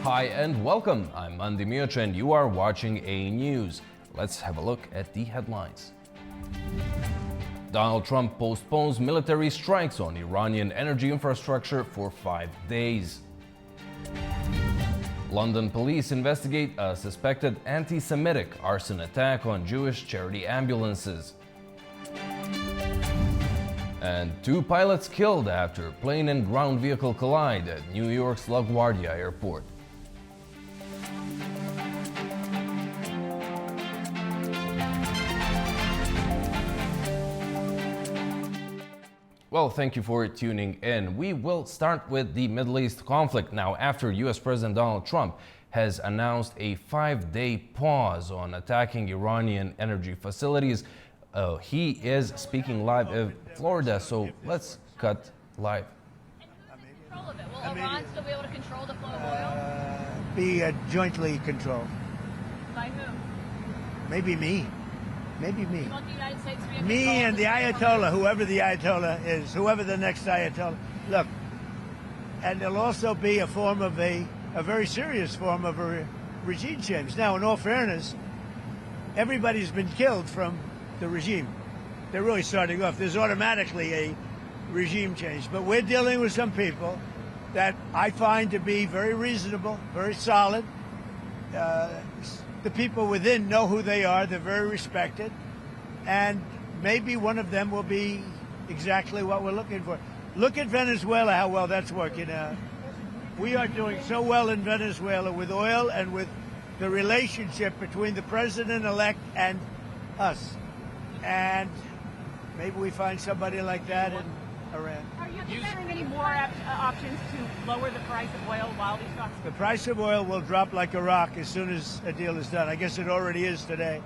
Hi and welcome. I'm Andy Mioch and you are watching A News. Let's have a look at the headlines. Donald Trump postpones military strikes on Iranian energy infrastructure for 5 days. London police investigate a suspected anti-Semitic arson attack on Jewish charity ambulances. And 2 pilots killed after plane and ground vehicle collide at New York's LaGuardia Airport. Well, thank you for tuning in. We will start with the Middle East conflict. Now, after U.S. President Donald Trump has announced a 5-day pause on attacking Iranian energy facilities, he is speaking live in Florida, so let's cut live. Control of it. Will Iran still be able to control the flow of oil? Be jointly controlled. By who? Maybe me. Maybe me. You want the United States to be in Me control and of the Ayatollah, whoever the Ayatollah is, whoever the next Ayatollah. Look, and there'll also be a form of a very serious form of a regime change. Now, in all fairness, everybody's been killed from the regime. They're really starting off. There's automatically a regime change. But we're dealing with some people that I find to be very reasonable, very solid. The people within know who they are. They're very respected. And maybe one of them will be exactly what we're looking for. Look at Venezuela, how well that's working out. We are doing so well in Venezuela with oil and with the relationship between the president-elect and us. And maybe we find somebody like that in Iran. Are you considering any more options to lower the price of oil while these talks? The price of oil will drop like a rock as soon as a deal is done. I guess it already is today.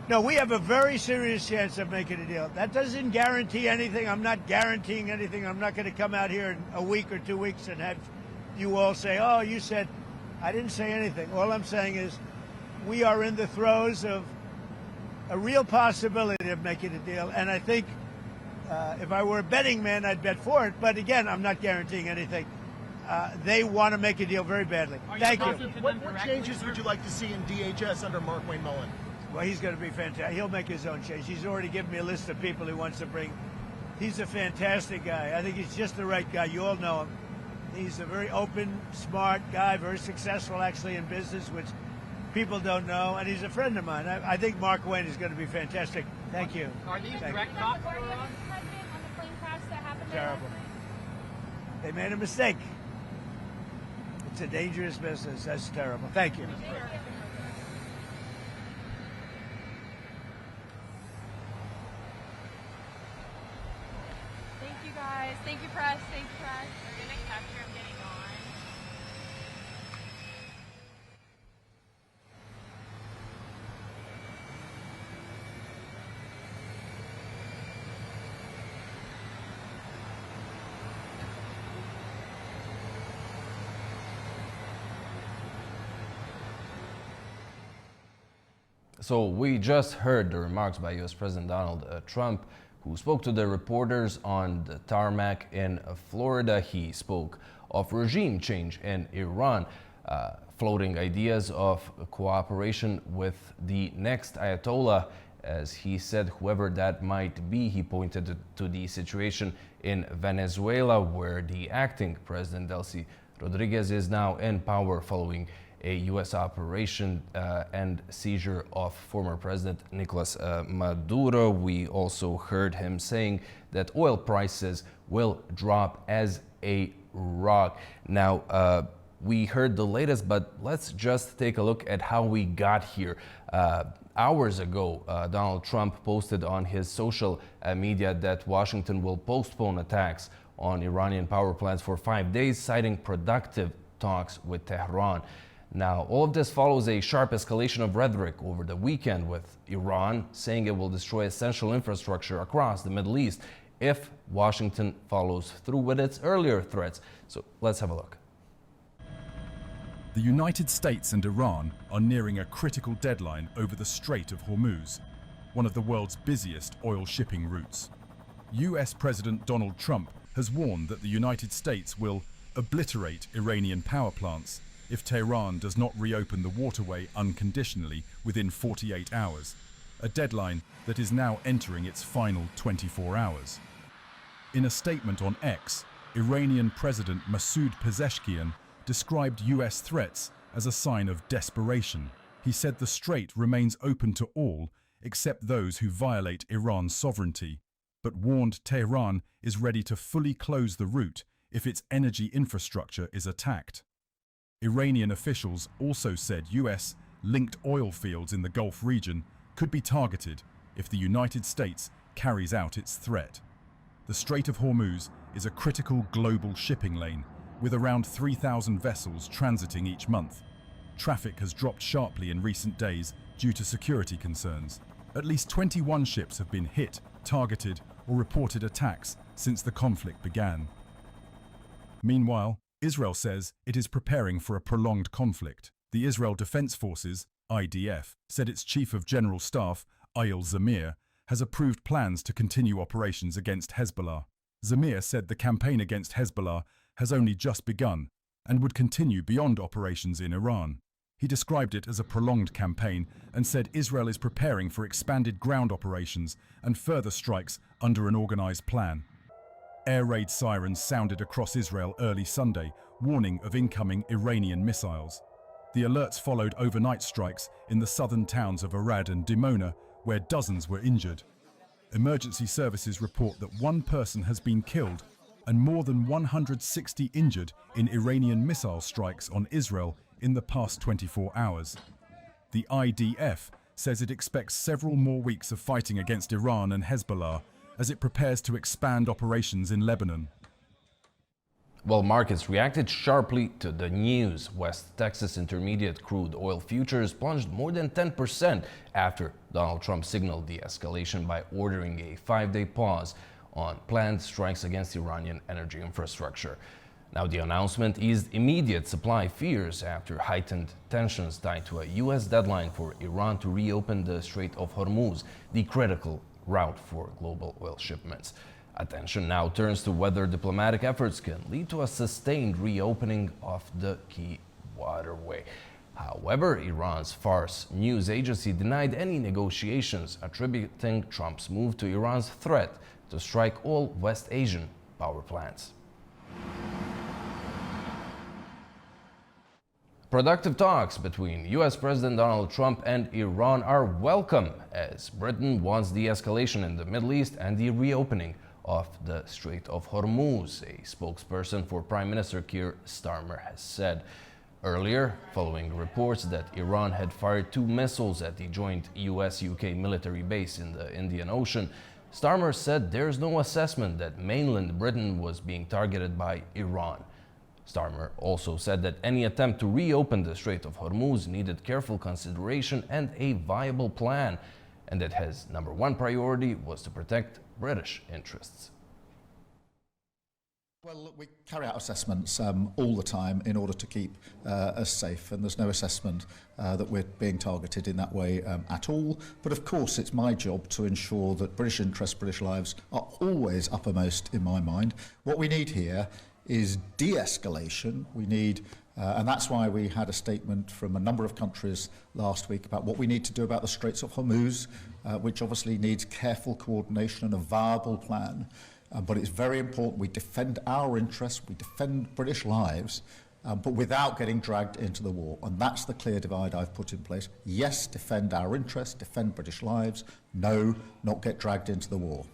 No, we have a very serious chance of making a deal. That doesn't guarantee anything. I'm not guaranteeing anything. I'm not going to come out here in a week or 2 weeks and have you all say, oh, you said. I didn't say anything. All I'm saying is we are in the throes of a real possibility of making a deal. And I think if I were a betting man, I'd bet for it. But again, I'm not guaranteeing anything. They want to make a deal very badly. Thank you. What changes would you like to see in DHS under Mark Wayne Mullen? Well, he's going to be fantastic. He'll make his own change. He's already given me a list of people he wants to bring. He's a fantastic guy. I think he's just the right guy. You all know him. He's a very open, smart guy, very successful actually in business, which people don't know. And he's a friend of mine. I think Mark Wayne is going to be fantastic. Thank you. Are these direct talks for Iran? Terrible. They made a mistake. It's a dangerous business. That's terrible. Thank you. Thank you guys. Thank you, press. Thank you, press. We're going to capture him getting on. So we just heard the remarks by U.S. President Donald Trump, who spoke to the reporters on the tarmac in Florida. He spoke of regime change in Iran, floating ideas of cooperation with the next Ayatollah. As he said, whoever that might be, he pointed to the situation in Venezuela, where the acting president, Delcy Rodriguez, is now in power following a U.S. operation and seizure of former President Nicolas Maduro. We also heard him saying that oil prices will drop as a rock. Now, we heard the latest, but let's just take a look at how we got here. Hours ago, Donald Trump posted on his social media that Washington will postpone attacks on Iranian power plants for 5 days, citing productive talks with Tehran. Now, all of this follows a sharp escalation of rhetoric over the weekend, with Iran saying it will destroy essential infrastructure across the Middle East if Washington follows through with its earlier threats. So let's have a look. The United States and Iran are nearing a critical deadline over the Strait of Hormuz, one of the world's busiest oil shipping routes. US President Donald Trump has warned that the United States will obliterate Iranian power plants if Tehran does not reopen the waterway unconditionally within 48 hours, a deadline that is now entering its final 24 hours. In a statement on X, Iranian President Masoud Pezeshkian described US threats as a sign of desperation. He said the strait remains open to all except those who violate Iran's sovereignty, but warned Tehran is ready to fully close the route if its energy infrastructure is attacked. Iranian officials also said US-linked oil fields in the Gulf region could be targeted if the United States carries out its threat. The Strait of Hormuz is a critical global shipping lane with around 3,000 vessels transiting each month. Traffic has dropped sharply in recent days due to security concerns. At least 21 ships have been hit, targeted, or reported attacks since the conflict began. Meanwhile, Israel says it is preparing for a prolonged conflict. The Israel Defense Forces, IDF, said its Chief of General Staff, Ayil Zamir, has approved plans to continue operations against Hezbollah. Zamir said the campaign against Hezbollah has only just begun and would continue beyond operations in Iran. He described it as a prolonged campaign and said Israel is preparing for expanded ground operations and further strikes under an organized plan. Air raid sirens sounded across Israel early Sunday, warning of incoming Iranian missiles. The alerts followed overnight strikes in the southern towns of Arad and Dimona, where dozens were injured. Emergency services report that one person has been killed and more than 160 injured in Iranian missile strikes on Israel in the past 24 hours. The IDF says it expects several more weeks of fighting against Iran and Hezbollah as it prepares to expand operations in Lebanon. Well, markets reacted sharply to the news. West Texas Intermediate crude oil futures plunged more than 10% after Donald Trump signaled de-escalation by ordering a 5-day pause on planned strikes against Iranian energy infrastructure. Now, the announcement eased immediate supply fears after heightened tensions tied to a U.S. deadline for Iran to reopen the Strait of Hormuz, the critical route for global oil shipments. Attention now turns to whether diplomatic efforts can lead to a sustained reopening of the key waterway. However, Iran's Fars news agency denied any negotiations, attributing Trump's move to Iran's threat to strike all West Asian power plants. Productive talks between U.S. President Donald Trump and Iran are welcome as Britain wants de-escalation in the Middle East and the reopening of the Strait of Hormuz, a spokesperson for Prime Minister Keir Starmer has said. Earlier, following reports that Iran had fired 2 missiles at the joint US-UK military base in the Indian Ocean, Starmer said there's no assessment that mainland Britain was being targeted by Iran. Starmer also said that any attempt to reopen the Strait of Hormuz needed careful consideration and a viable plan, and that his #1 priority was to protect British interests. Well, look, we carry out assessments all the time in order to keep us safe, and there's no assessment that we're being targeted in that way at all. But of course, it's my job to ensure that British interests, British lives are always uppermost in my mind. What we need here is de-escalation. We need, and that's why we had a statement from a number of countries last week about what we need to do about the Straits of Hormuz, which obviously needs careful coordination and a viable plan. But it's very important we defend our interests, we defend British lives, but without getting dragged into the war. And that's the clear divide I've put in place. Yes, defend our interests, defend British lives. No, not get dragged into the war.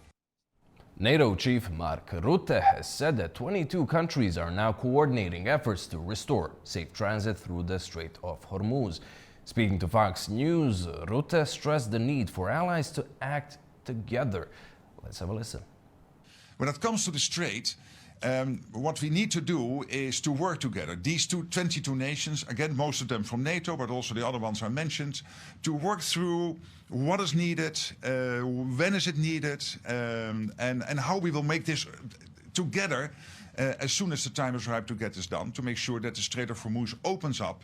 NATO chief Mark Rutte has said that 22 countries are now coordinating efforts to restore safe transit through the Strait of Hormuz. Speaking to Fox News, Rutte stressed the need for allies to act together. Let's have a listen. When it comes to the Strait, what we need to do is to work together. These 22 nations, again, most of them from NATO, but also the other ones I mentioned, to work through what is needed, when is it needed, and how we will make this together as soon as the time is ripe to get this done, to make sure that the Strait of Hormuz opens up.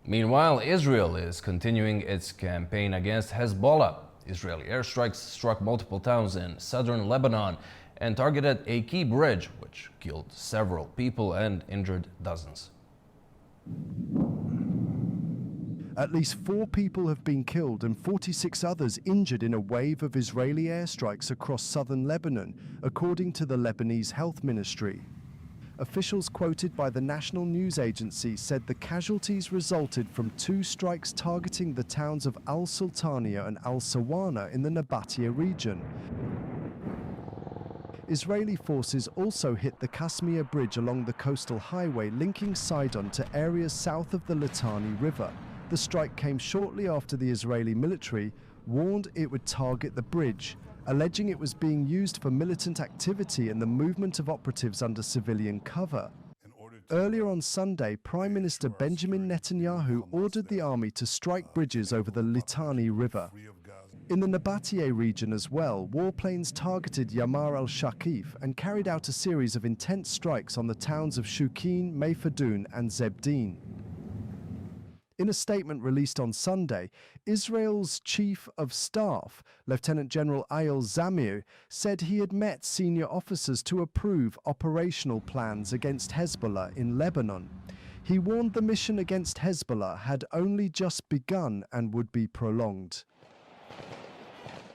Meanwhile, Israel is continuing its campaign against Hezbollah. Israeli airstrikes struck multiple towns in southern Lebanon and targeted a key bridge, which killed several people and injured dozens. At least 4 people have been killed and 46 others injured in a wave of Israeli airstrikes across southern Lebanon, according to the Lebanese Health Ministry. Officials quoted by the national news agency said the casualties resulted from 2 strikes targeting the towns of Al-Sultaniya and Al-Sawana in the LaGuardia region. Israeli forces also hit the Kashmir Bridge along the coastal highway linking Sidon to areas south of the Litani River. The strike came shortly after the Israeli military warned it would target the bridge, alleging it was being used for militant activity and the movement of operatives under civilian cover. Earlier on Sunday, Prime Minister Benjamin Netanyahu ordered the army to strike bridges over the Litani River. In the LaGuardia region as well, warplanes targeted Yamar al-Shakif and carried out a series of intense strikes on the towns of Shukin, Mayfadun and Zebdin. In a statement released on Sunday, Israel's Chief of Staff, Lieutenant General Eyal Zamir, said he had met senior officers to approve operational plans against Hezbollah in Lebanon. He warned the mission against Hezbollah had only just begun and would be prolonged.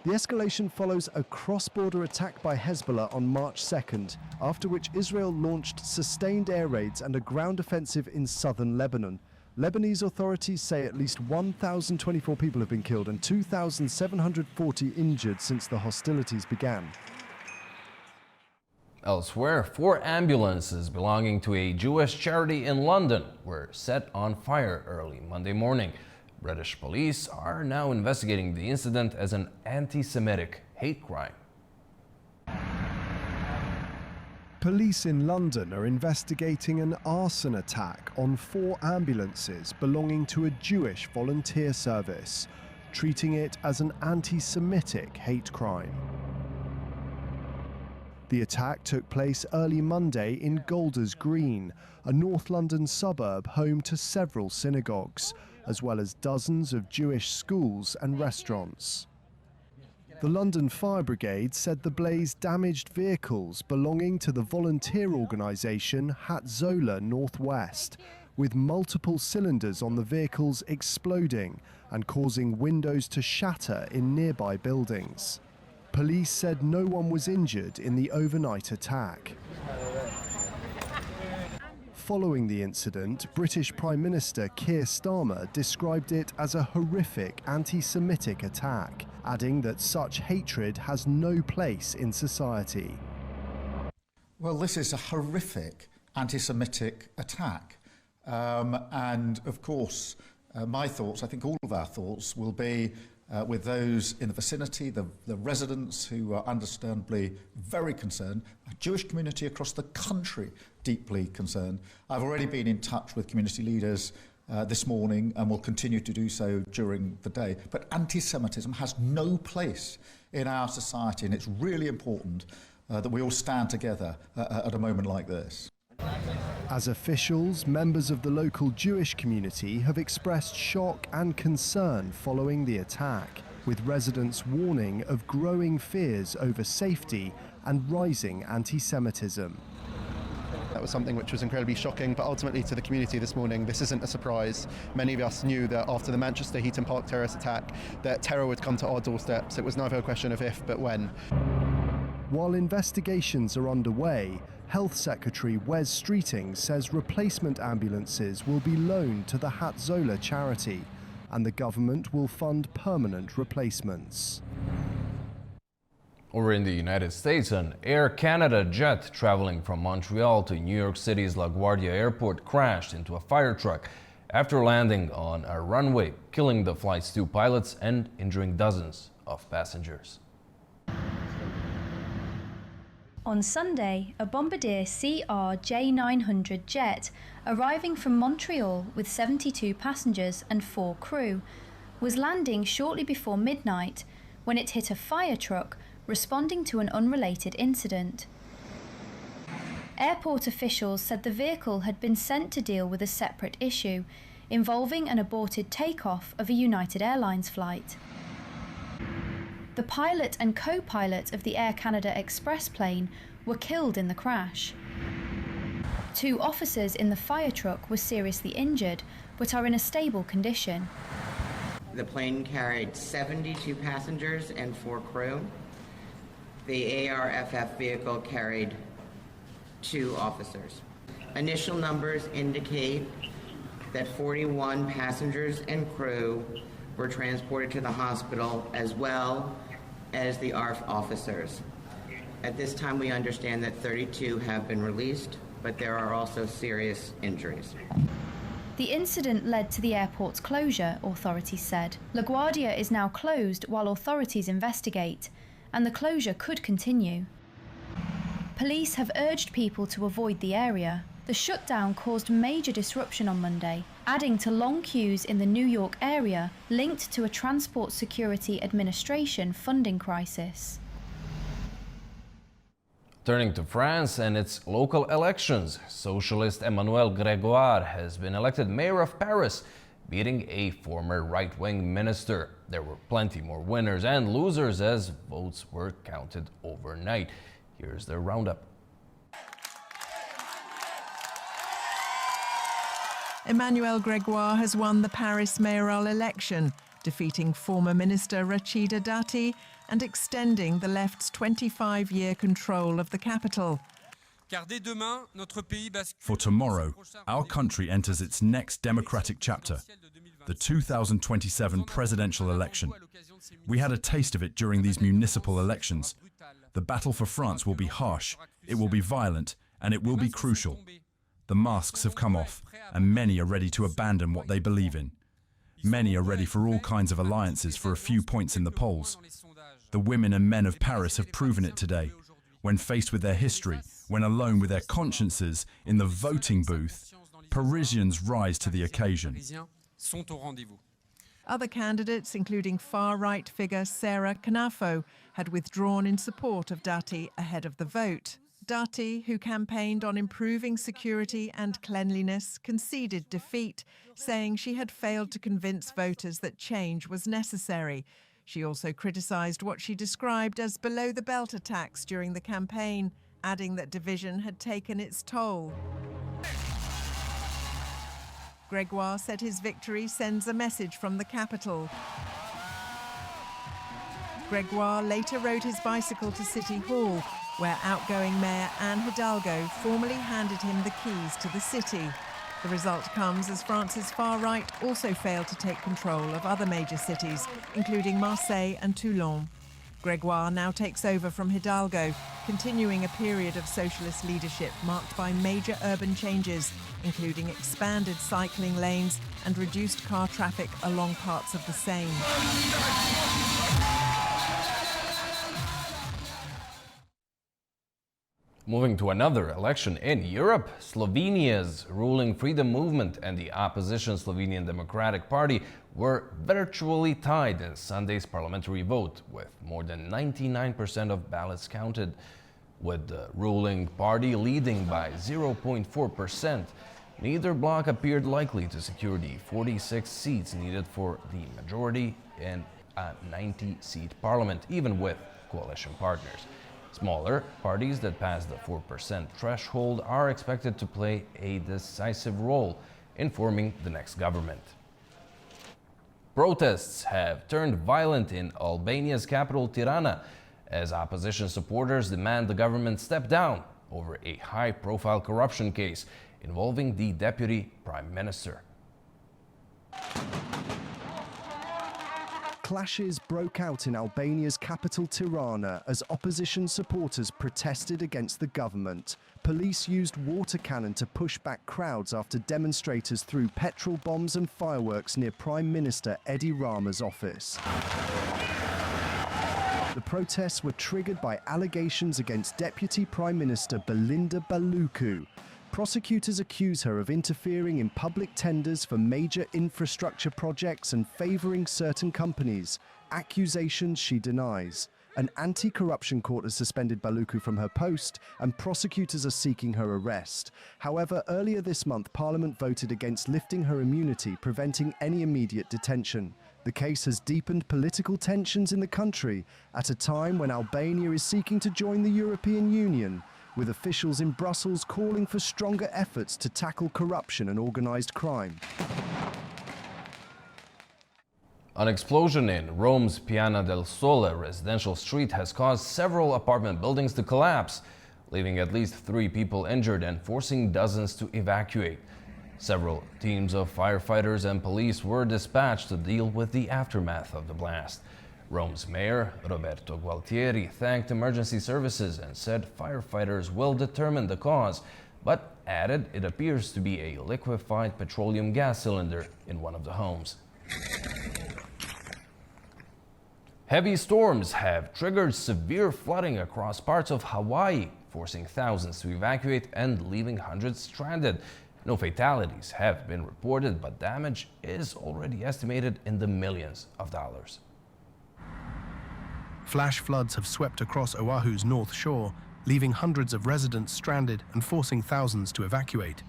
The escalation follows a cross-border attack by Hezbollah on March 2nd, after which Israel launched sustained air raids and a ground offensive in southern Lebanon. Lebanese authorities say at least 1,024 people have been killed and 2,740 injured since the hostilities began. Elsewhere, 4 ambulances belonging to a Jewish charity in London were set on fire early Monday morning. British police are now investigating the incident as an anti-Semitic hate crime. Police in London are investigating an arson attack on 4 ambulances belonging to a Jewish volunteer service, treating it as an anti-Semitic hate crime. The attack took place early Monday in Golders Green, a North London suburb home to several synagogues, as well as dozens of Jewish schools and restaurants. The London Fire Brigade said the blaze damaged vehicles belonging to the volunteer organisation Hatzolah Northwest, with multiple cylinders on the vehicles exploding and causing windows to shatter in nearby buildings. Police said no one was injured in the overnight attack. Following the incident, British Prime Minister Keir Starmer described it as a horrific anti-Semitic attack, adding that such hatred has no place in society. Well, this is a horrific anti-Semitic attack. And of course, my thoughts, I think all of our thoughts, will be with those in the vicinity, the residents who are understandably very concerned, a Jewish community across the country deeply concerned. I've already been in touch with community leaders this morning and will continue to do so during the day. But anti-Semitism has no place in our society, and it's really important that we all stand together at a moment like this. As officials, members of the local Jewish community have expressed shock and concern following the attack, with residents warning of growing fears over safety and rising anti-Semitism. That was something which was incredibly shocking, but ultimately to the community this morning, this isn't a surprise. Many of us knew that after the Manchester Heaton Park terrorist attack, that terror would come to our doorsteps. It was never a question of if, but when. While investigations are underway, Health Secretary Wes Streeting says replacement ambulances will be loaned to the Hatzolah charity, and the government will fund permanent replacements. Over in the United States, an Air Canada jet traveling from Montreal to New York City's LaGuardia Airport crashed into a fire truck after landing on a runway, killing the flight's 2 pilots and injuring dozens of passengers. On Sunday, a Bombardier CRJ900 jet, arriving from Montreal with 72 passengers and 4 crew, was landing shortly before midnight when it hit a fire truck, responding to an unrelated incident. Airport officials said the vehicle had been sent to deal with a separate issue involving an aborted takeoff of a United Airlines flight. The pilot and co-pilot of the Air Canada Express plane were killed in the crash. 2 officers in the fire truck were seriously injured, but are in a stable condition. The plane carried 72 passengers and 4 crew. The ARFF vehicle carried 2 officers. Initial numbers indicate that 41 passengers and crew were transported to the hospital, as well as the ARF officers. At this time, we understand that 32 have been released, but there are also serious injuries. The incident led to the airport's closure, authorities said. LaGuardia is now closed while authorities investigate, and the closure could continue. Police have urged people to avoid the area. The shutdown caused major disruption on Monday, adding to long queues in the New York area linked to a Transport Security Administration funding crisis. Turning to France and its local elections, socialist Emmanuel Grégoire has been elected mayor of Paris, beating a former right-wing minister. There were plenty more winners and losers as votes were counted overnight. Here's the roundup. Emmanuel Grégoire has won the Paris mayoral election, defeating former minister Rachida Dati and extending the left's 25-year control of the capital. For tomorrow, our country enters its next democratic chapter, the 2027 presidential election. We had a taste of it during these municipal elections. The battle for France will be harsh, it will be violent, and it will be crucial. The masks have come off, and many are ready to abandon what they believe in. Many are ready for all kinds of alliances for a few points in the polls. The women and men of Paris have proven it today. When faced with their history, when alone with their consciences in the voting booth, Parisians rise to the occasion. Other candidates, including far-right figure Sarah Knafo, had withdrawn in support of Dati ahead of the vote. Dati, who campaigned on improving security and cleanliness, conceded defeat, saying she had failed to convince voters that change was necessary. She also criticised what she described as below-the-belt attacks during the campaign, adding that division had taken its toll. Grégoire said his victory sends a message from the capital. Grégoire later rode his bicycle to City Hall, where outgoing Mayor Anne Hidalgo formally handed him the keys to the city. The result comes as France's far right also failed to take control of other major cities, including Marseille and Toulon. Grégoire now takes over from Hidalgo, continuing a period of socialist leadership marked by major urban changes, including expanded cycling lanes and reduced car traffic along parts of the Seine. Moving to another election in Europe, Slovenia's ruling Freedom Movement and the opposition Slovenian Democratic Party were virtually tied in Sunday's parliamentary vote, with more than 99% of ballots counted, with the ruling party leading by 0.4%. Neither bloc appeared likely to secure the 46 seats needed for the majority in a 90-seat parliament, even with coalition partners. Smaller parties that pass the 4% threshold are expected to play a decisive role in forming the next government. Protests have turned violent in Albania's capital, Tirana, as opposition supporters demand the government step down over a high-profile corruption case involving the deputy prime minister. Clashes broke out in Albania's capital Tirana as opposition supporters protested against the government. Police used water cannon to push back crowds after demonstrators threw petrol bombs and fireworks near Prime Minister Edi Rama's office. The protests were triggered by allegations against Deputy Prime Minister Belinda Baluku. Prosecutors accuse her of interfering in public tenders for major infrastructure projects and favouring certain companies, accusations she denies. An anti-corruption court has suspended Baluku from her post, and prosecutors are seeking her arrest. However, earlier this month, Parliament voted against lifting her immunity, preventing any immediate detention. The case has deepened political tensions in the country at a time when Albania is seeking to join the European Union. with officials in Brussels calling for stronger efforts to tackle corruption and organised crime. An explosion in Rome's Piana del Sole residential street has caused several apartment buildings to collapse, leaving at least 3 people injured and forcing dozens to evacuate. Several teams of firefighters and police were dispatched to deal with the aftermath of the blast. Rome's mayor, Roberto Gualtieri, thanked emergency services and said firefighters will determine the cause, but added it appears to be a liquefied petroleum gas cylinder in one of the homes. Heavy storms have triggered severe flooding across parts of Hawaii, forcing thousands to evacuate and leaving hundreds stranded. No fatalities have been reported, but damage is already estimated in the millions of dollars. Flash floods have swept across Oahu's north shore, leaving hundreds of residents stranded and forcing thousands to evacuate.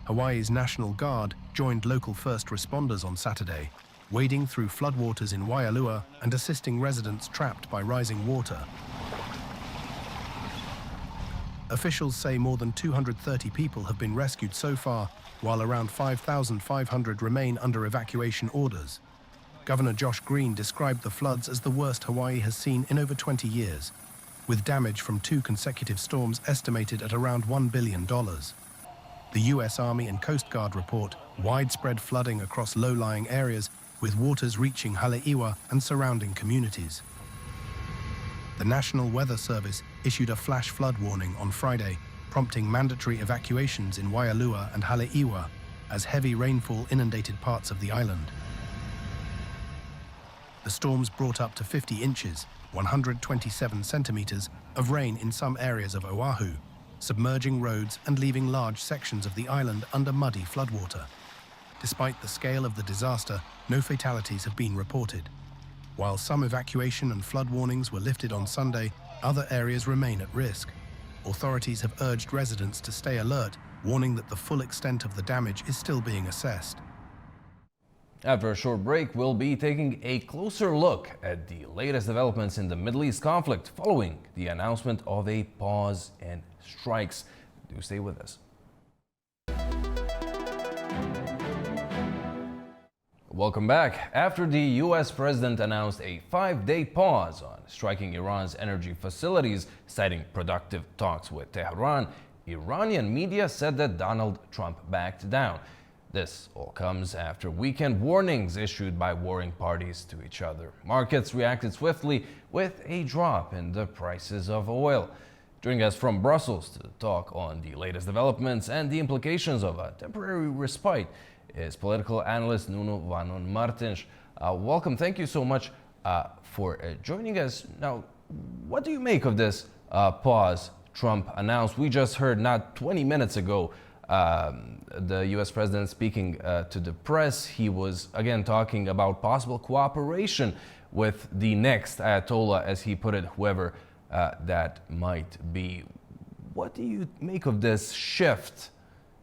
Hawaii's National Guard joined local first responders on Saturday, wading through floodwaters in Waialua and assisting residents trapped by rising water. Officials say more than 230 people have been rescued so far, while around 5,500 remain under evacuation orders. Governor Josh Green described the floods as the worst Hawaii has seen in over 20 years, with damage from 2 consecutive storms estimated at around $1 billion. The U.S. Army and Coast Guard report widespread flooding across low-lying areas, with waters reaching Haleiwa and surrounding communities. The National Weather Service issued a flash flood warning on Friday, prompting mandatory evacuations in Waialua and Haleiwa as heavy rainfall inundated parts of the island. The storms brought up to 50 inches, 127 centimeters, of rain in some areas of Oahu, submerging roads and leaving large sections of the island under muddy floodwater. Despite the scale of the disaster, no fatalities have been reported. While some evacuation and flood warnings were lifted on Sunday, other areas remain at risk. Authorities have urged residents to stay alert, warning that the full extent of the damage is still being assessed. After a short break, we'll be taking a closer look at the latest developments in the Middle East conflict following the announcement of a pause in strikes. Do stay with us. Welcome back. After the U.S. president announced a 5-day pause on striking Iran's energy facilities, citing productive talks with Tehran, Iranian media said that Donald Trump backed down. This all comes after weekend warnings issued by warring parties to each other. Markets reacted swiftly with a drop in the prices of oil. Joining us from Brussels to talk on the latest developments and the implications of a temporary respite is political analyst Nuno Vanon Martins. Welcome. Thank you so much for joining us. Now, what do you make of this pause Trump announced? We just heard not 20 minutes ago the U.S. president speaking to the press. He was again talking about possible cooperation with the next Ayatollah, as he put it, whoever that might be. What do you make of this shift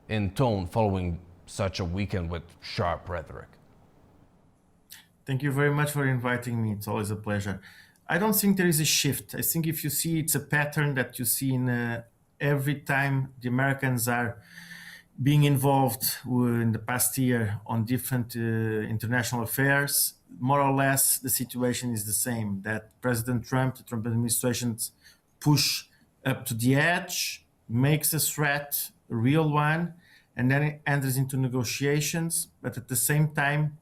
in tone following such a weekend with sharp rhetoric? Thank you very much for inviting me. It's always a pleasure. I don't think there is a shift. I think if you see, it's a pattern that you see in every time the Americans are being involved in the past year on different international affairs. More or less, the situation is the same, that President Trump, the Trump administration, push up to the edge, makes a threat, a real one, and then it enters into negotiations, but at the same time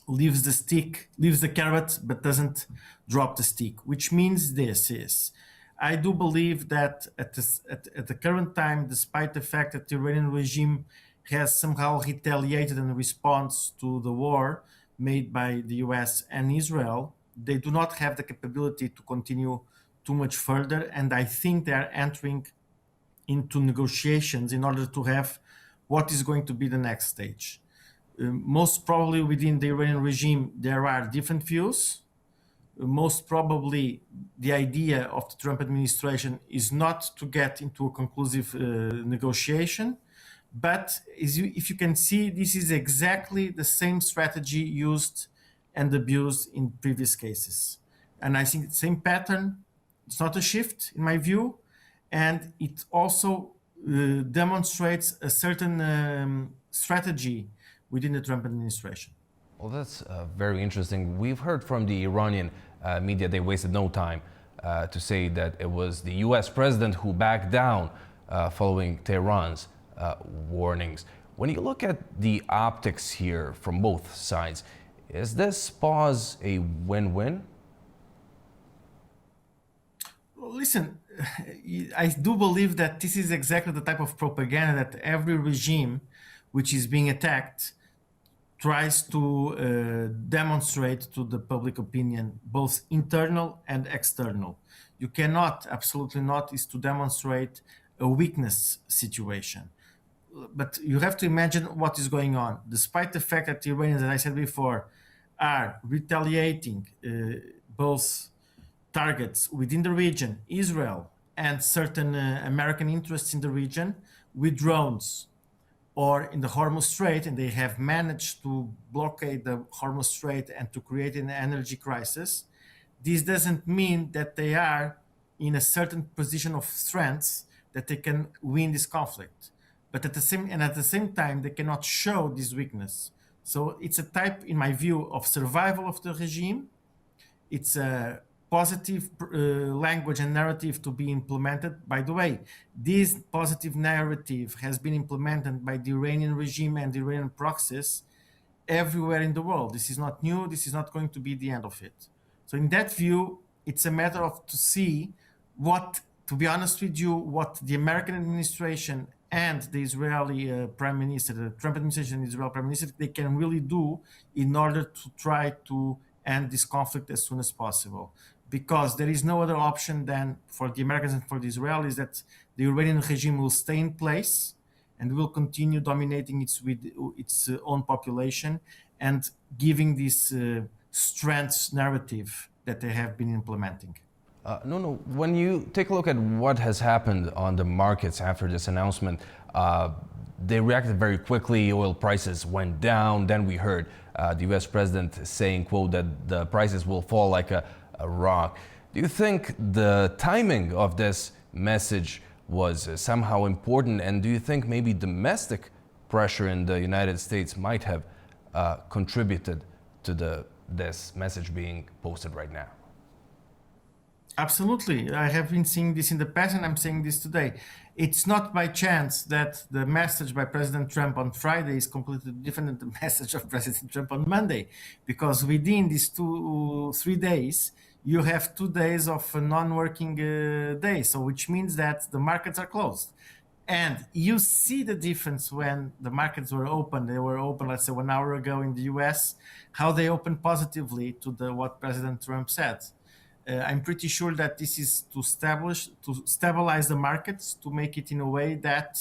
leaves the carrot, but doesn't drop the stick, which means this is, I do believe that at the current time, despite the fact that the Iranian regime has somehow retaliated in response to the war made by the US and Israel, they do not have the capability to continue too much further, and I think they are entering into negotiations in order to have what is going to be the next stage. Most probably within the Iranian regime, there are different views. Most probably the idea of the Trump administration is not to get into a conclusive negotiation, but if you can see, this is exactly the same strategy used and abused in previous cases. And I think the same pattern, it's not a shift in my view, and it also demonstrates a certain strategy within the Trump administration. Well, that's very interesting. We've heard from the Iranian media, they wasted no time to say that it was the US president who backed down following Tehran's warnings. When you look at the optics here from both sides, is this pause a win-win? Listen, I do believe that this is exactly the type of propaganda that every regime which is being attacked tries to demonstrate to the public opinion, both internal and external. You cannot, absolutely not, is to demonstrate a weakness situation. But you have to imagine what is going on. Despite the fact that the Iranians, as I said before, are retaliating both targets within the region, Israel, and certain American interests in the region with drones or in the Hormuz Strait, and they have managed to blockade the Hormuz Strait and to create an energy crisis. This doesn't mean that they are in a certain position of strength that they can win this conflict. But at the same time, they cannot show this weakness. So it's a type, in my view, of survival of the regime. It's a positive language and narrative to be implemented. By the way, this positive narrative has been implemented by the Iranian regime and the Iranian proxies everywhere in the world. This is not new. This is not going to be the end of it. So in that view, it's a matter of to see what, to be honest with you, what the American administration and the Israeli prime minister, the Trump administration and the Israeli prime minister, they can really do in order to try to end this conflict as soon as possible. Because there is no other option than for the Americans and for the Israelis that the Iranian regime will stay in place and will continue dominating its own population and giving this strength narrative that they have been implementing. No. When you take a look at what has happened on the markets after this announcement, they reacted very quickly. Oil prices went down. Then we heard the U.S. president saying, quote, that the prices will fall like a rock. Do you think the timing of this message was somehow important? And do you think maybe domestic pressure in the United States might have contributed to this message being posted right now? Absolutely. I have been seeing this in the past and I'm saying this today. It's not by chance that the message by President Trump on Friday is completely different than the message of President Trump on Monday, because within these 3 days, you have 2 days of a non-working day, so which means that the markets are closed. And you see the difference when the markets were open. They were open, let's say, 1 hour ago in the US, how they opened positively to what President Trump said. I'm pretty sure that this is to stabilize the markets, to make it in a way that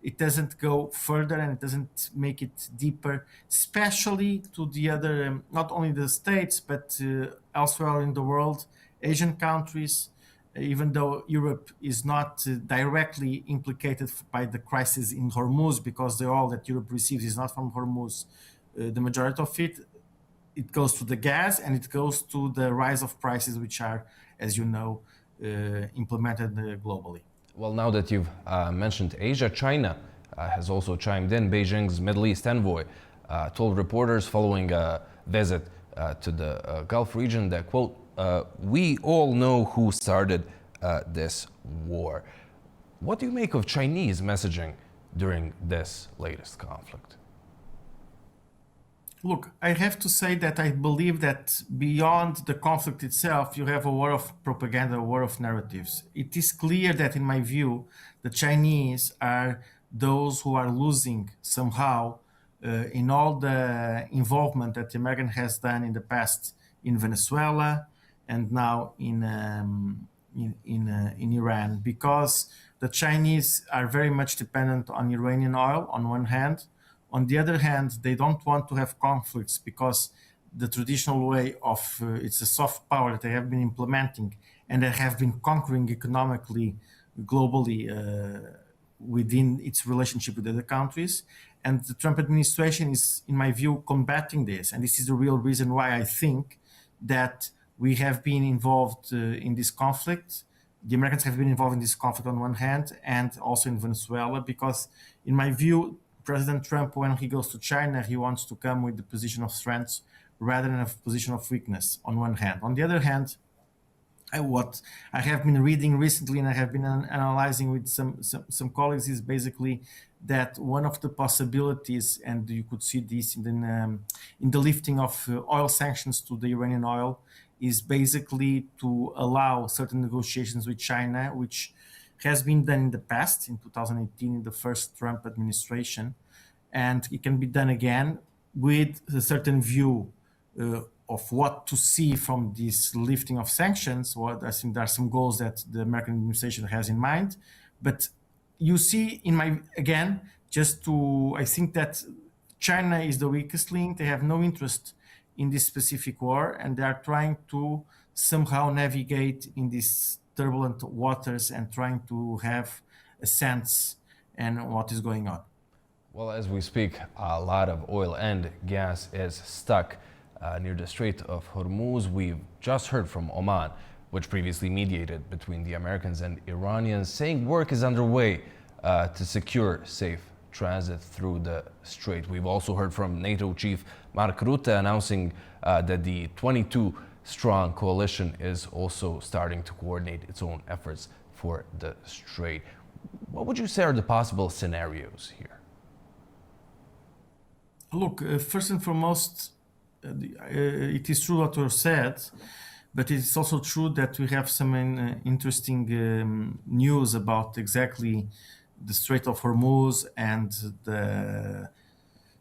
it doesn't go further and it doesn't make it deeper, especially to the other, not only the States, but elsewhere in the world, Asian countries, even though Europe is not directly implicated by the crisis in Hormuz, because the oil that Europe receives is not from Hormuz, the majority of it goes to the gas and it goes to the rise of prices, which are, as you know, implemented globally. Well, now that you've mentioned Asia, China has also chimed in. Beijing's Middle East envoy told reporters following a visit to the Gulf region that, quote, we all know who started this war. What do you make of Chinese messaging during this latest conflict? Look, I have to say that I believe that beyond the conflict itself, you have a war of propaganda, a war of narratives. It is clear that, in my view, the Chinese are those who are losing somehow in all the involvement that the American has done in the past in Venezuela and now in Iran, because the Chinese are very much dependent on Iranian oil on one hand. On the other hand, they don't want to have conflicts because the traditional way of it's a soft power that they have been implementing and they have been conquering economically, globally, within its relationship with other countries. And the Trump administration is, in my view, combating this. And this is the real reason why I think that we have been involved in this conflict the Americans have been involved in this conflict on one hand, and also in Venezuela, because in my view, President Trump, when he goes to China, he wants to come with the position of strength rather than a position of weakness on one hand. On the other hand, what I have been reading recently and I have been analyzing with some colleagues is basically that one of the possibilities, and you could see this in the lifting of oil sanctions to the Iranian oil, is basically to allow certain negotiations with China, which has been done in the past, in 2018, in the first Trump administration, and it can be done again with a certain view of what to see from this lifting of sanctions. I think there are some goals that the American administration has in mind, but you see I think that China is the weakest link. They have no interest in this specific war, and they are trying to somehow navigate in these turbulent waters and trying to have a sense and what is going on. Well, as we speak, a lot of oil and gas is stuck near the Strait of Hormuz. We've just heard from Oman, which previously mediated between the Americans and Iranians, saying work is underway to secure safe transit through the strait. We've also heard from NATO Chief Mark Rutte announcing that the 22-strong coalition is also starting to coordinate its own efforts for the strait. What would you say are the possible scenarios here? Look, first and foremost, it is true what was said, but it's also true that we have some interesting news about exactly the Strait of Hormuz and the,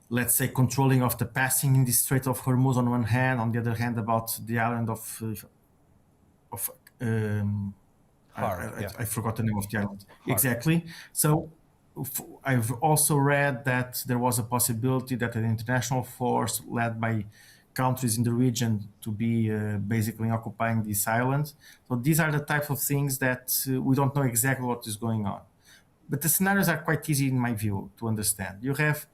let's say, controlling of the passing in the Strait of Hormuz on one hand, on the other hand about the island I forgot the name of the island. Exactly. So I've also read that there was a possibility that an international force led by countries in the region to be basically occupying this island. So these are the type of things that we don't know exactly what is going on. But the scenarios are quite easy in my view to understand. You have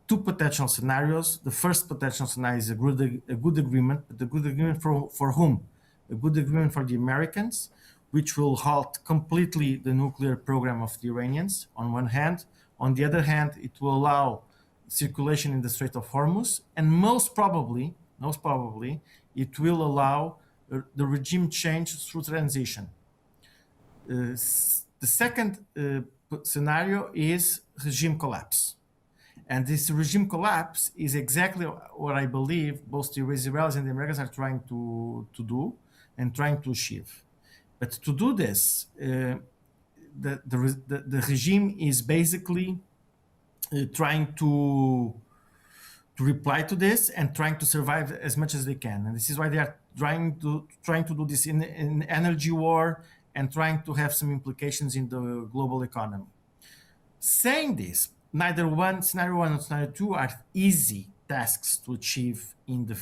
two potential scenarios. The first potential scenario is a good agreement, but the good agreement for whom? A good agreement for the Americans, which will halt completely the nuclear program of the Iranians on one hand. On the other hand, it will allow circulation in the Strait of Hormuz, and most probably, it will allow the regime change through transition. The second scenario is regime collapse. And this regime collapse is exactly what I believe both the Israelis and the Americans are trying to do and trying to achieve. But to do this, the regime is basically trying to reply to this and trying to survive as much as they can. And this is why they are trying to do this in energy war and trying to have some implications in the global economy. Saying this, neither scenario one or scenario two are easy tasks to achieve in the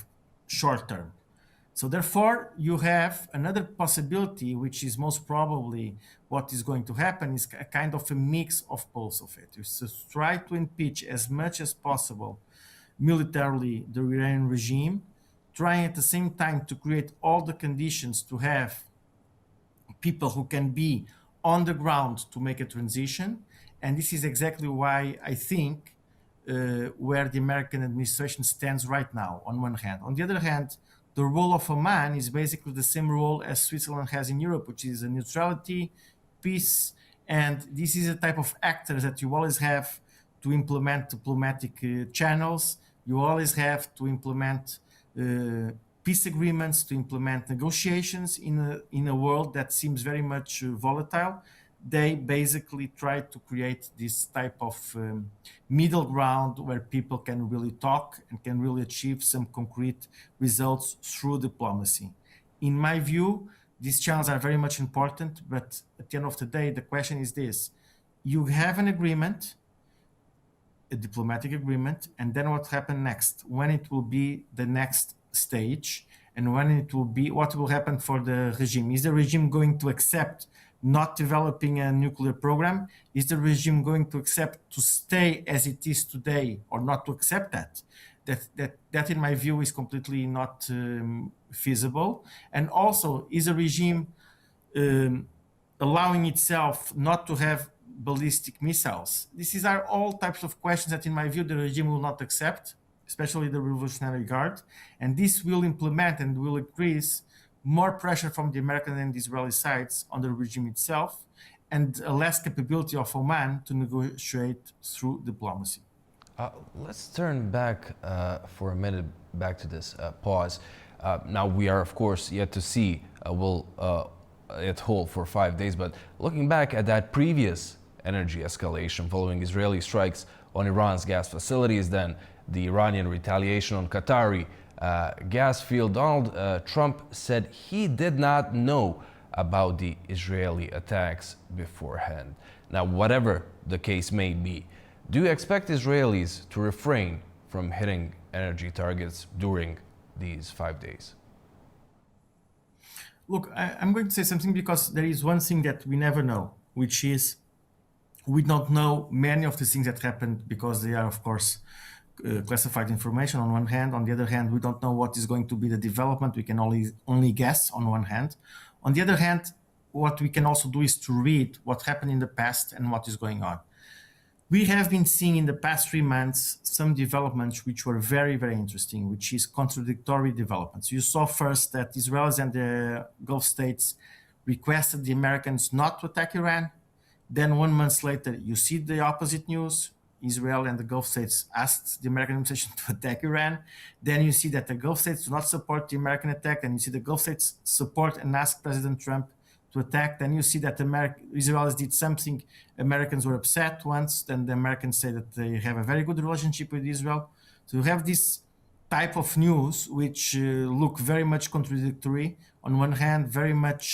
short term. So therefore, you have another possibility, which is most probably what is going to happen, is a kind of a mix of both of it. Is to try to impeach as much as possible militarily the Iranian regime, trying at the same time to create all the conditions to have people who can be on the ground to make a transition. And this is exactly why I think where the American administration stands right now, on one hand. On the other hand, the role of Oman is basically the same role as Switzerland has in Europe, which is a neutrality, peace, and this is a type of actors that you always have to implement diplomatic channels. You always have to implement peace agreements, to implement negotiations in a world that seems very much volatile. They basically try to create this type of middle ground where people can really talk and can really achieve some concrete results through diplomacy. In my view, these channels are very much important, but at the end of the day, the question is this. You have an agreement, a diplomatic agreement, and then what happens next? When it will be the next stage, and when it will be, what will happen for the regime? Is the regime going to accept not developing a nuclear program? Is the regime going to accept to stay as it is today or not to accept that? That in my view is completely not feasible. And also, is a regime allowing itself not to have ballistic missiles? These are all types of questions that, in my view, the regime will not accept, especially the Revolutionary Guard. And this will implement and will increase more pressure from the American and Israeli sides on the regime itself, and a less capability of Oman to negotiate through diplomacy. Let's turn back for a minute back to this pause. Now we are, of course, yet to see will it hold for 5 days, but looking back at that previous energy escalation following Israeli strikes on Iran's gas facilities, then the Iranian retaliation on Qatari gas field, Donald Trump said he did not know about the Israeli attacks beforehand. Now, whatever the case may be, do you expect Israelis to refrain from hitting energy targets during these 5 days? Look, I'm going to say something because there is one thing that we never know, which is we don't know many of the things that happened because they are, of course, classified information on one hand. On the other hand, we don't know what is going to be the development. We can only guess on one hand. On the other hand, what we can also do is to read what happened in the past and what is going on. We have been seeing in the past 3 months some developments which were very, very interesting, which is contradictory developments. You saw first that Israelis and the Gulf states requested the Americans not to attack Iran. Then 1 month later, you see the opposite news. Israel and the Gulf states asked the American administration to attack Iran. Then you see that the Gulf states do not support the American attack. And you see the Gulf states support and ask President Trump to attack. Then you see that Israelis did something. Americans were upset once. Then the Americans say that they have a very good relationship with Israel. So you have this type of news which look very much contradictory. On one hand, very much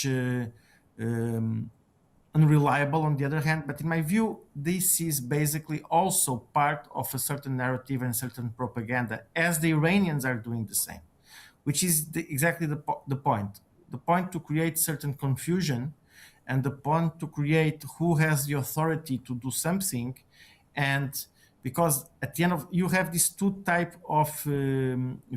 unreliable on the other hand. But in my view, this is basically also part of a certain narrative and certain propaganda, as the Iranians are doing the same, which is exactly the point. The point to create certain confusion and the point to create who has the authority to do something. And because at the end of, you have these two type of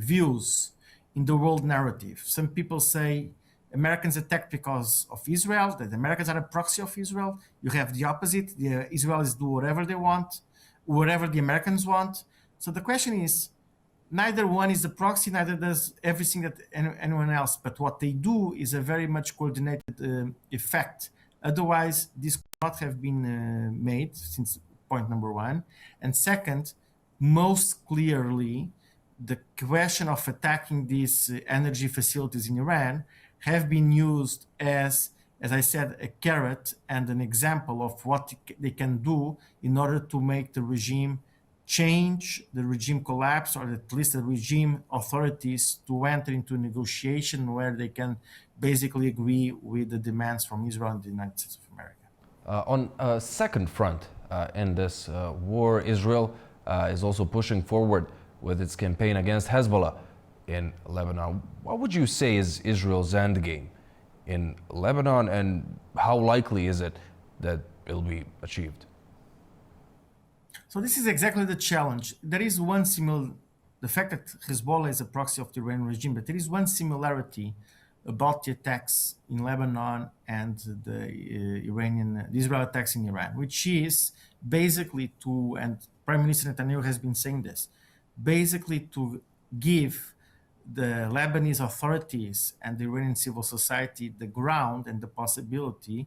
views in the world narrative. Some people say Americans attacked because of Israel, that the Americans are a proxy of Israel. You have the opposite. The Israelis do whatever they want, whatever the Americans want. So the question is, neither one is the proxy, neither does everything that anyone else. But what they do is a very much coordinated effect. Otherwise, this could not have been made, since point number one. And second, most clearly, the question of attacking these energy facilities in Iran have been used as I said, a carrot and an example of what they can do in order to make the regime change, the regime collapse, or at least the regime authorities to enter into a negotiation where they can basically agree with the demands from Israel and the United States of America. On a second front in this war, Israel is also pushing forward with its campaign against Hezbollah in Lebanon. What would you say is Israel's endgame in Lebanon, and how likely is it that it'll be achieved? So this is exactly the challenge. There is one the fact that Hezbollah is a proxy of the Iranian regime, but there is one similarity about the attacks in Lebanon and the Israel attacks in Iran, which is basically and Prime Minister Netanyahu has been saying this, basically to give the Lebanese authorities and the Iranian civil society the ground and the possibility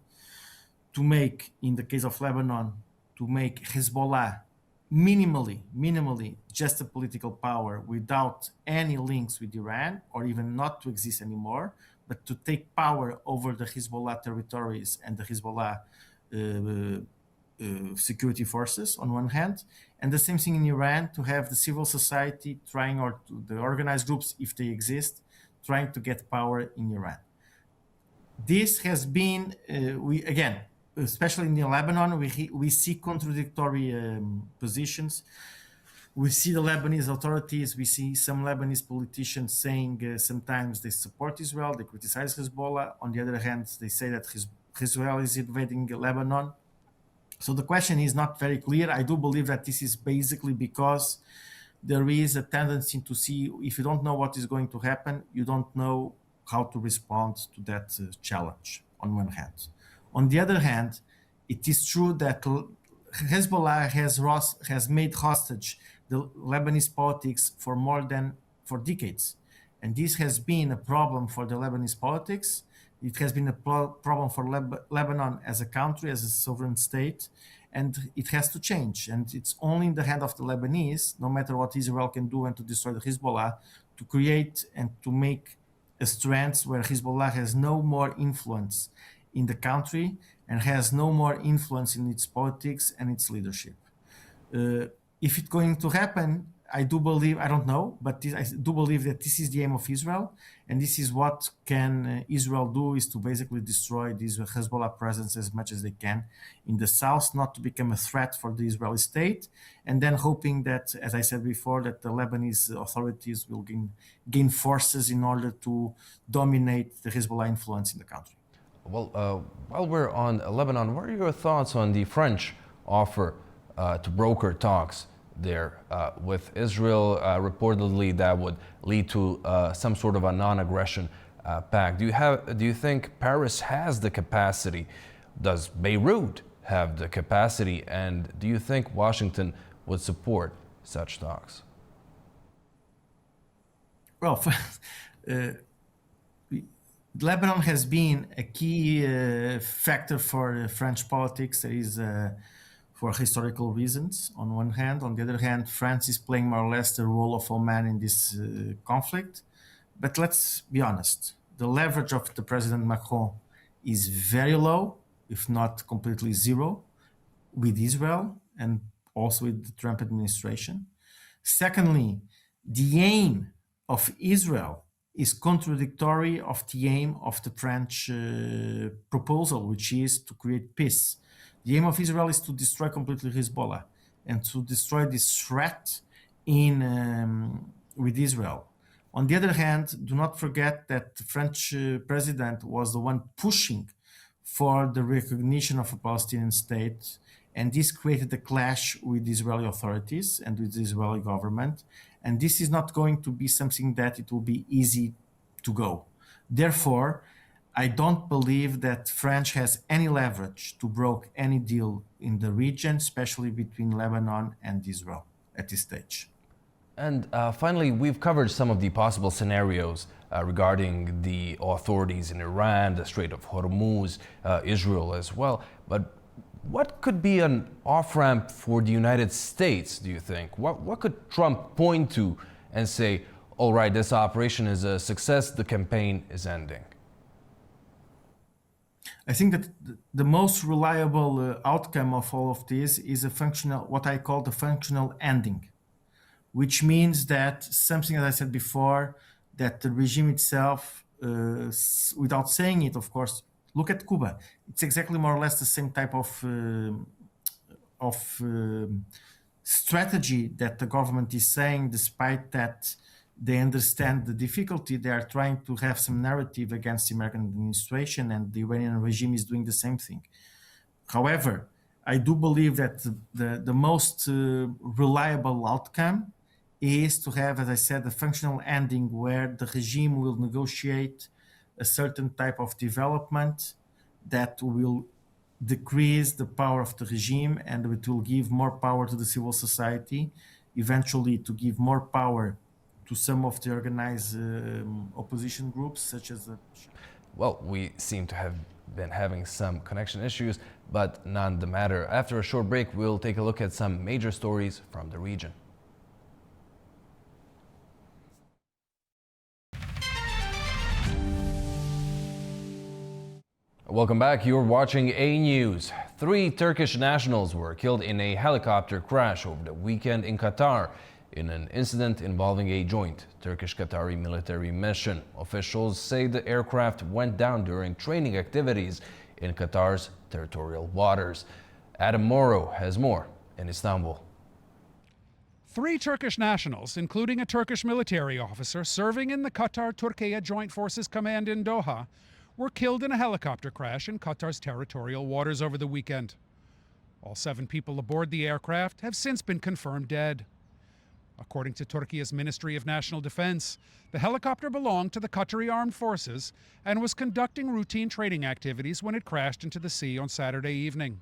to make, in the case of Lebanon, to make Hezbollah minimally just a political power without any links with Iran, or even not to exist anymore, but to take power over the Hezbollah territories and the Hezbollah security forces on one hand, and the same thing in Iran, to have the civil society trying, or the organized groups, if they exist, trying to get power in Iran. This has been, especially in Lebanon, we see contradictory positions. We see the Lebanese authorities, we see some Lebanese politicians saying sometimes they support Israel, they criticize Hezbollah. On the other hand, they say that Israel is invading Lebanon. So the question is not very clear. I do believe that this is basically because there is a tendency to see, if you don't know what is going to happen, you don't know how to respond to that challenge, on one hand. On the other hand, it is true that Hezbollah has made hostage the Lebanese politics for decades. And this has been a problem for the Lebanese politics. It has been a problem for Lebanon as a country, as a sovereign state, and it has to change. And it's only in the hand of the Lebanese, no matter what Israel can do and to destroy the Hezbollah, to create and to make a strength where Hezbollah has no more influence in the country and has no more influence in its politics and its leadership. If it's going to happen, I do believe, I don't know, but I do believe that this is the aim of Israel, and this is what can Israel do, is to basically destroy the Hezbollah presence as much as they can in the south, not to become a threat for the Israeli state, and then hoping that, as I said before, that the Lebanese authorities will gain forces in order to dominate the Hezbollah influence in the country. Well, while we're on Lebanon, what are your thoughts on the French offer to broker talks there with Israel? Reportedly, that would lead to some sort of a non-aggression pact. Do you think Paris has the capacity? Does Beirut have the capacity? And do you think Washington would support such talks? Well, Lebanon has been a key factor for French politics. There is for historical reasons, on one hand. On the other hand, France is playing more or less the role of all man in this conflict. But let's be honest, the leverage of the President Macron is very low, if not completely zero, with Israel and also with the Trump administration. Secondly, the aim of Israel is contradictory of the aim of the French proposal, which is to create peace. The aim of Israel is to destroy completely Hezbollah and to destroy this threat with Israel. On the other hand, do not forget that the French president was the one pushing for the recognition of a Palestinian state, and this created a clash with the Israeli authorities and with the Israeli government. And this is not going to be something that it will be easy to go. Therefore, I don't believe that France has any leverage to broker any deal in the region, especially between Lebanon and Israel at this stage. And finally, we've covered some of the possible scenarios regarding the authorities in Iran, the Strait of Hormuz, Israel as well. But what could be an off-ramp for the United States, do you think? What could Trump point to and say, all right, this operation is a success, the campaign is ending? I think that the most reliable outcome of all of this is what I call the functional ending, which means that something, as I said before, that the regime itself, without saying it, of course, look at Cuba. It's exactly more or less the same type of strategy that the government is saying, despite that they understand the difficulty. They are trying to have some narrative against the American administration, and the Iranian regime is doing the same thing. However, I do believe that the most reliable outcome is to have, as I said, a functional ending where the regime will negotiate a certain type of development that will decrease the power of the regime, and it will give more power to the civil society, eventually to give more power to some of the organized opposition groups, such as the... Well, we seem to have been having some connection issues, but none the matter. After a short break, we'll take a look at some major stories from the region. Welcome back. You're watching A News. 3 Turkish nationals were killed in a helicopter crash over the weekend in Qatar in an incident involving a joint Turkish-Qatari military mission. Officials say the aircraft went down during training activities in Qatar's territorial waters. Adam Morrow has more in Istanbul. 3 Turkish nationals, including a Turkish military officer serving in the Qatar-Turkey Joint Forces Command in Doha, were killed in a helicopter crash in Qatar's territorial waters over the weekend. All 7 people aboard the aircraft have since been confirmed dead. According to Turkey's Ministry of National Defense, the helicopter belonged to the Qatari Armed Forces and was conducting routine training activities when it crashed into the sea on Saturday evening.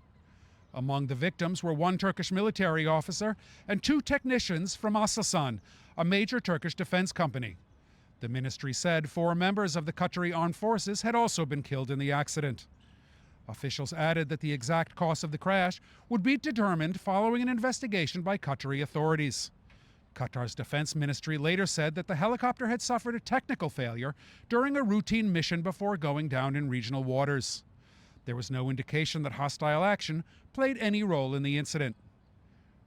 Among the victims were one Turkish military officer and two technicians from Aselsan, a major Turkish defense company. The ministry said 4 members of the Qatari Armed Forces had also been killed in the accident. Officials added that the exact cause of the crash would be determined following an investigation by Qatari authorities. Qatar's defense ministry later said that the helicopter had suffered a technical failure during a routine mission before going down in regional waters. There was no indication that hostile action played any role in the incident.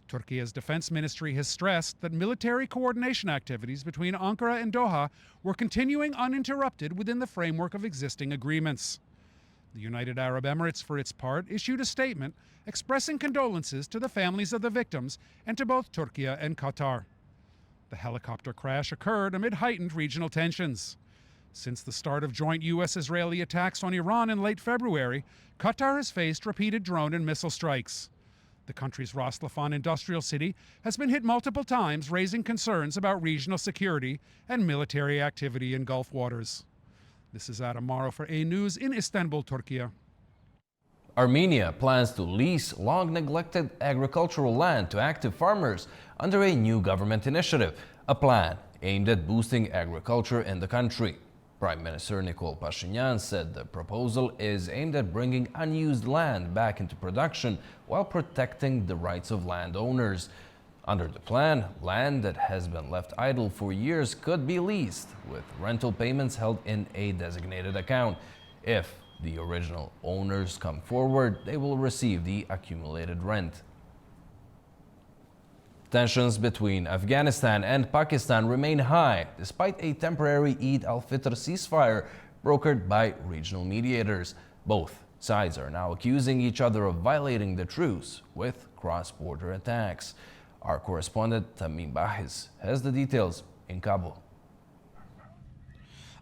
Turkey's defense ministry has stressed that military coordination activities between Ankara and Doha were continuing uninterrupted within the framework of existing agreements. The United Arab Emirates, for its part, issued a statement expressing condolences to the families of the victims and to both Turkey and Qatar. The helicopter crash occurred amid heightened regional tensions. Since the start of joint U.S.-Israeli attacks on Iran in late February, Qatar has faced repeated drone and missile strikes. The country's Ras Laffan industrial city has been hit multiple times, raising concerns about regional security and military activity in Gulf waters. This is Adam Morrow for A News in Istanbul, Turkey. Armenia plans to lease long-neglected agricultural land to active farmers under a new government initiative, a plan aimed at boosting agriculture in the country. Prime Minister Nikol Pashinyan said the proposal is aimed at bringing unused land back into production while protecting the rights of landowners. Under the plan, land that has been left idle for years could be leased, with rental payments held in a designated account. If the original owners come forward, they will receive the accumulated rent. Tensions between Afghanistan and Pakistan remain high, despite a temporary Eid al-Fitr ceasefire brokered by regional mediators. Both sides are now accusing each other of violating the truce with cross-border attacks. Our correspondent Tamim Bahiz has the details in Kabul.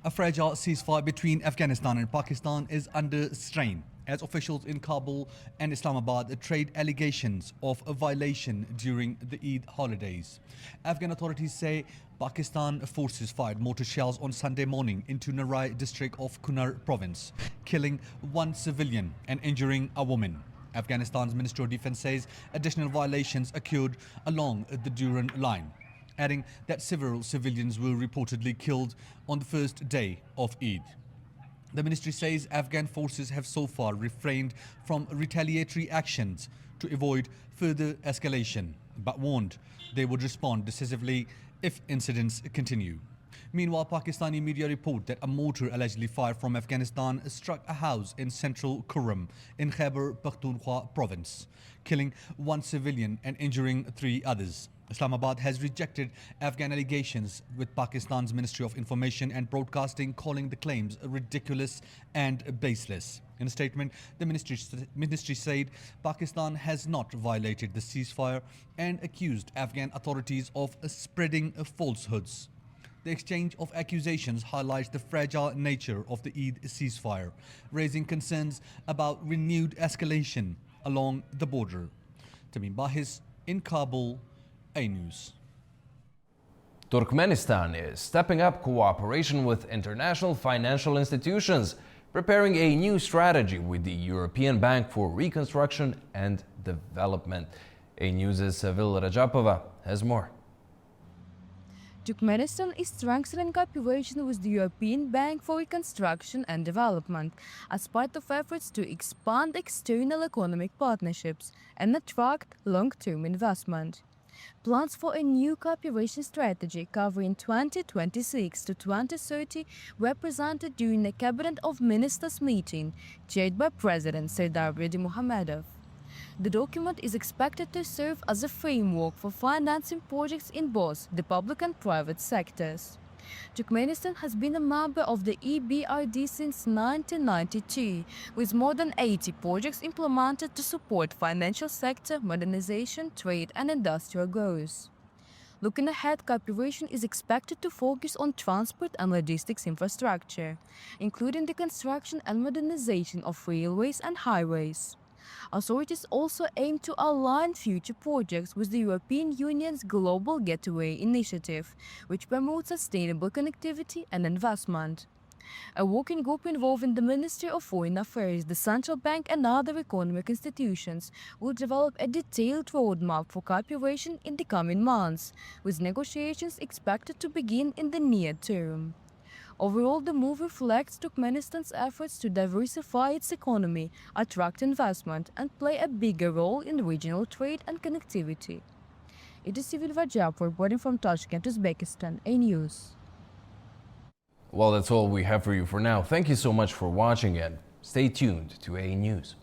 A fragile ceasefire between Afghanistan and Pakistan is under strain as officials in Kabul and Islamabad trade allegations of a violation during the Eid holidays. Afghan authorities say Pakistan forces fired mortar shells on Sunday morning into Narai district of Kunar province, killing 1 civilian and injuring a woman. Afghanistan's Ministry of Defense says additional violations occurred along the Durand line, adding that several civilians were reportedly killed on the first day of Eid. The ministry says Afghan forces have so far refrained from retaliatory actions to avoid further escalation, but warned they would respond decisively if incidents continue. Meanwhile, Pakistani media report that a mortar allegedly fired from Afghanistan struck a house in central Kurram in Khyber Pakhtunkhwa province, killing 1 civilian and injuring 3 others. Islamabad has rejected Afghan allegations, with Pakistan's Ministry of Information and Broadcasting calling the claims ridiculous and baseless. In a statement, the ministry said Pakistan has not violated the ceasefire and accused Afghan authorities of spreading falsehoods. The exchange of accusations highlights the fragile nature of the Eid ceasefire, raising concerns about renewed escalation along the border. Tamim Bahiz in Kabul, A News. Turkmenistan is stepping up cooperation with international financial institutions, preparing a new strategy with the European Bank for Reconstruction and Development. A News' Sevil Rajapova has more. Turkmenistan is strengthening cooperation with the European Bank for Reconstruction and Development as part of efforts to expand external economic partnerships and attract long-term investment. Plans for a new cooperation strategy covering 2026 to 2030 were presented during a Cabinet of Ministers meeting chaired by President Serdar Berdimuhamedov. The document is expected to serve as a framework for financing projects in both the public and private sectors. Turkmenistan has been a member of the EBRD since 1992, with more than 80 projects implemented to support financial sector modernization, trade and industrial growth. Looking ahead, cooperation is expected to focus on transport and logistics infrastructure, including the construction and modernization of railways and highways. Authorities also aim to align future projects with the European Union's Global Gateway Initiative, which promotes sustainable connectivity and investment. A working group involving the Ministry of Foreign Affairs, the Central Bank and other economic institutions will develop a detailed roadmap for cooperation in the coming months, with negotiations expected to begin in the near term. Overall, the move reflects Turkmenistan's efforts to diversify its economy, attract investment, and play a bigger role in regional trade and connectivity. It is Sivil Vajab reporting from Tashkent, Uzbekistan, A News. Well, that's all we have for you for now. Thank you so much for watching and stay tuned to A News.